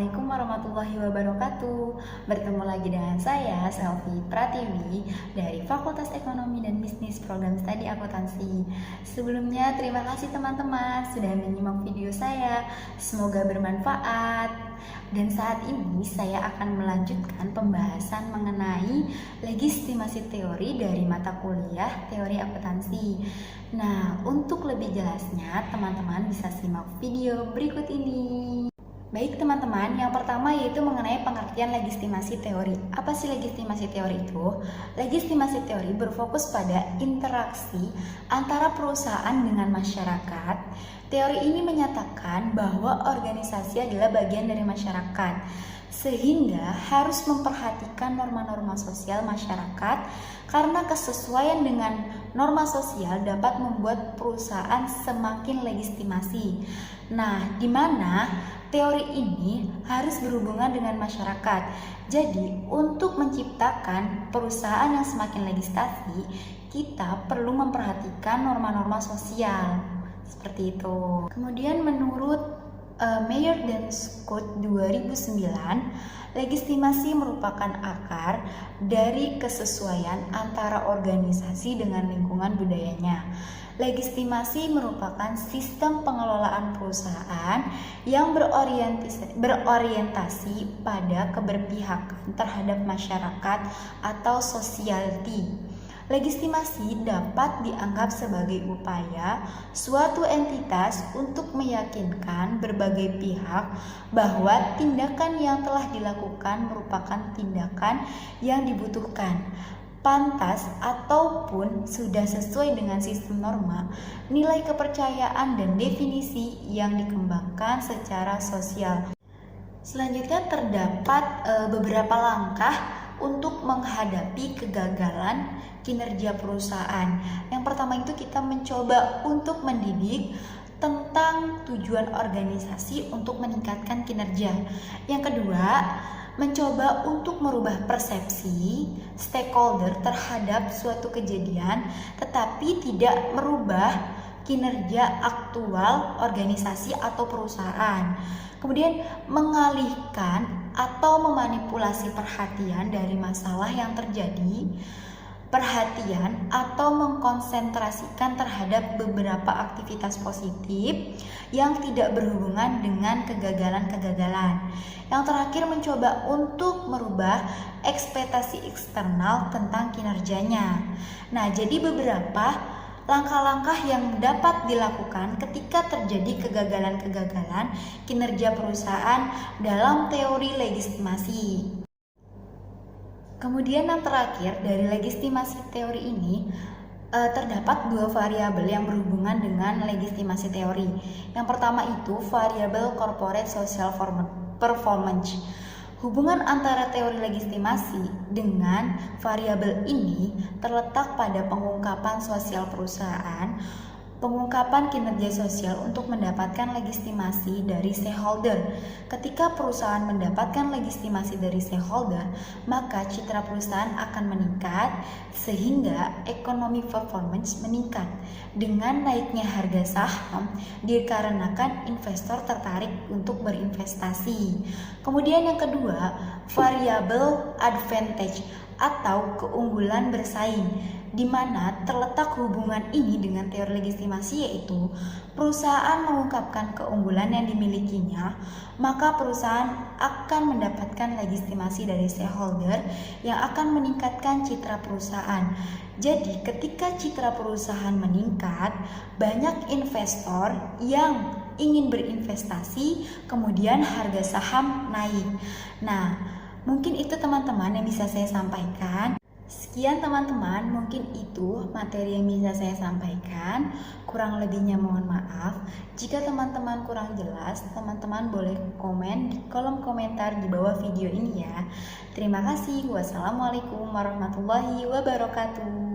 Assalamualaikum warahmatullahi wabarakatuh. Bertemu lagi dengan saya, Selvi Pratiwi dari Fakultas Ekonomi dan Bisnis Program Studi Akuntansi. Sebelumnya, terima kasih teman-teman sudah menyimak video saya. Semoga bermanfaat. Dan saat ini saya akan melanjutkan pembahasan mengenai legitimasi teori dari mata kuliah Teori Akuntansi. Nah, untuk lebih jelasnya, teman-teman bisa simak video berikut ini. Baik teman-teman, yang pertama yaitu mengenai pengertian legitimasi teori. Apa sih legitimasi teori itu? Legitimasi teori berfokus pada interaksi antara perusahaan dengan masyarakat. Teori ini menyatakan bahwa organisasi adalah bagian dari masyarakat, sehingga harus memperhatikan norma-norma sosial masyarakat karena kesesuaian dengan norma sosial dapat membuat perusahaan semakin legitimasi. Nah, di mana teori ini harus berhubungan dengan masyarakat. Jadi, untuk menciptakan perusahaan yang semakin legitimasi, kita perlu memperhatikan norma-norma sosial. Seperti itu. Kemudian menurut Mayer dan Scott 2009, legitimasi merupakan akar dari kesesuaian antara organisasi dengan lingkungan budayanya. Legitimasi merupakan sistem pengelolaan perusahaan yang berorientasi pada keberpihakan terhadap masyarakat atau society. Legitimasi dapat dianggap sebagai upaya suatu entitas untuk meyakinkan berbagai pihak bahwa tindakan yang telah dilakukan merupakan tindakan yang dibutuhkan, pantas ataupun sudah sesuai dengan sistem norma, nilai kepercayaan dan definisi yang dikembangkan secara sosial. Selanjutnya terdapat beberapa langkah untuk menghadapi kegagalan kinerja perusahaan. Yang pertama itu kita mencoba untuk mendidik tentang tujuan organisasi untuk meningkatkan kinerja. Yang kedua, mencoba untuk merubah persepsi stakeholder terhadap suatu kejadian tetapi tidak merubah kinerja aktual organisasi atau perusahaan. Kemudian mengalihkan atau memanipulasi perhatian dari masalah yang terjadi, perhatian atau mengkonsentrasikan terhadap beberapa aktivitas positif yang tidak berhubungan dengan kegagalan-kegagalan. Yang terakhir, mencoba untuk merubah ekspektasi eksternal tentang kinerjanya. Nah, jadi beberapa langkah-langkah yang dapat dilakukan ketika terjadi kegagalan-kegagalan kinerja perusahaan dalam teori legitimasi. Kemudian yang terakhir dari legitimasi teori ini terdapat dua variabel yang berhubungan dengan legitimasi teori. Yang pertama itu variabel corporate social performance. Hubungan antara teori legitimasi dengan variabel ini terletak pada pengungkapan sosial perusahaan, pengungkapan kinerja sosial untuk mendapatkan legitimasi dari stakeholder. Ketika perusahaan mendapatkan legitimasi dari stakeholder, maka citra perusahaan akan meningkat sehingga ekonomi performance meningkat. Dengan naiknya harga saham dikarenakan investor tertarik untuk berinvestasi. Kemudian yang kedua, variabel advantage atau keunggulan bersaing, di mana terletak hubungan ini dengan teori legitimasi, yaitu perusahaan mengungkapkan keunggulan yang dimilikinya, maka perusahaan akan mendapatkan legitimasi dari stakeholder yang akan meningkatkan citra perusahaan. Jadi ketika citra perusahaan meningkat, banyak investor yang ingin berinvestasi, kemudian harga saham naik. Nah, mungkin itu teman-teman yang bisa saya sampaikan. Sekian teman-teman, mungkin itu materi yang bisa saya sampaikan. Kurang lebihnya mohon maaf. Jika teman-teman kurang jelas, teman-teman boleh komen di kolom komentar di bawah video ini ya. Terima kasih. Wassalamualaikum warahmatullahi wabarakatuh.